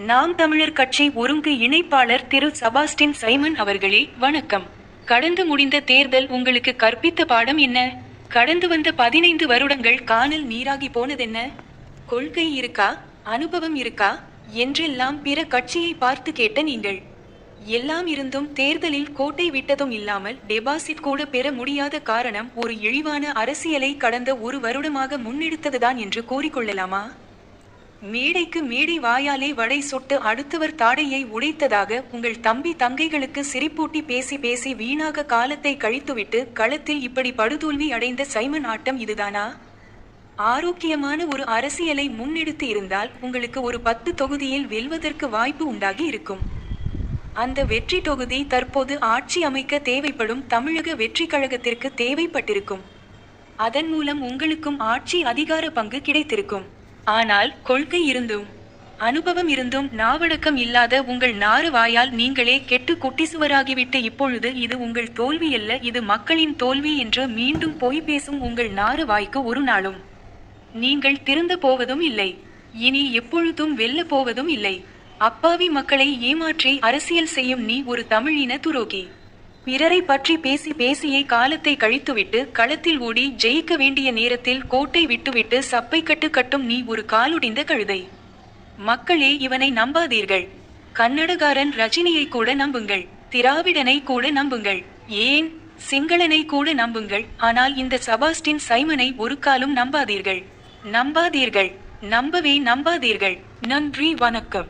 நாம் தமிழர் கட்சி ஒருங்கு இணைப்பாளர் திரு செபாஸ்டின் சைமன் அவர்களே வணக்கம். கடந்து முடிந்த தேர்தல் உங்களுக்கு கற்பித்த பாடம் என்ன? கடந்து வந்த 15 வருடங்கள் காணல் நீராகி போனதென்ன? கொள்கை இருக்கா, அனுபவம் இருக்கா என்றெல்லாம் பிற கட்சியை பார்த்து கேட்ட நீங்கள், எல்லாம் இருந்தும் தேர்தலில் கோட்டை விட்டதும் இல்லாமல் டெபாசிட் கூட பெற முடியாத காரணம் ஒரு இழிவான அரசியலை கடந்த ஒரு வருடமாக முன்னெடுத்ததுதான் என்று கூறிக்கொள்ளலாமா? மேடைக்கு மேடை வாயாலே வடை சொட்டு அடுத்தவர் தாடையை உடைத்ததாக உங்கள் தம்பி தங்கைகளுக்கு சிரிப்பூட்டி பேசி பேசி வீணாக காலத்தை கழித்துவிட்டு களத்தில் இப்படி படுதோல்வி அடைந்த சைமன் ஆட்டம் இதுதானா? ஆரோக்கியமான ஒரு அரசியலை முன்னெடுத்து இருந்தால் உங்களுக்கு ஒரு 10 தொகுதியில் வெல்வதற்கு வாய்ப்பு உண்டாகி இருக்கும். அந்த வெற்றி தொகுதி தற்போது ஆட்சி அமைக்க தேவைப்படும் தமிழக வெற்றி கழகத்திற்கு தேவைப்பட்டிருக்கும். அதன் மூலம் உங்களுக்கும் ஆட்சி அதிகார பங்கு கிடைத்திருக்கும். ஆனால் கொள்கை இருந்தும் அனுபவம் இருந்தும் நாவடக்கம் இல்லாத உங்கள் நாறு வாயால் நீங்களே கெட்டு குட்டிசுவராகிவிட்டு இப்பொழுது இது உங்கள் தோல்வியல்ல, இது மக்களின் தோல்வி என்று மீண்டும் பொய் பேசும் உங்கள் நாறு வாய்க்கு ஒரு நாளும் நீங்கள் திருந்த போவதும் இல்லை. இனி எப்பொழுதும் வெல்ல போவதும் இல்லை. அப்பாவி மக்களை ஏமாற்றி அரசியல் செய்யும் நீ ஒரு தமிழின துரோகி. பிறரை பற்றி பேசி பேசியே காலத்தை கழித்துவிட்டு களத்தில் ஓடி ஜெயிக்க வேண்டிய நேரத்தில் கோட்டை விட்டுவிட்டு சப்பை கட்டு கட்டும் நீ ஒரு காலுடிந்த கழுதை. மக்களே, இவனை நம்பாதீர்கள். கன்னடகாரன் ரஜினியை கூட நம்புங்கள், திராவிடனை கூட நம்புங்கள், ஏன் சிங்களனை கூட நம்புங்கள். ஆனால் இந்த செபாஸ்டின் சைமனை ஒரு காலும் நம்பாதீர்கள். நம்பாதீர்கள், நம்பவே நம்பாதீர்கள். நன்றி, வணக்கம்.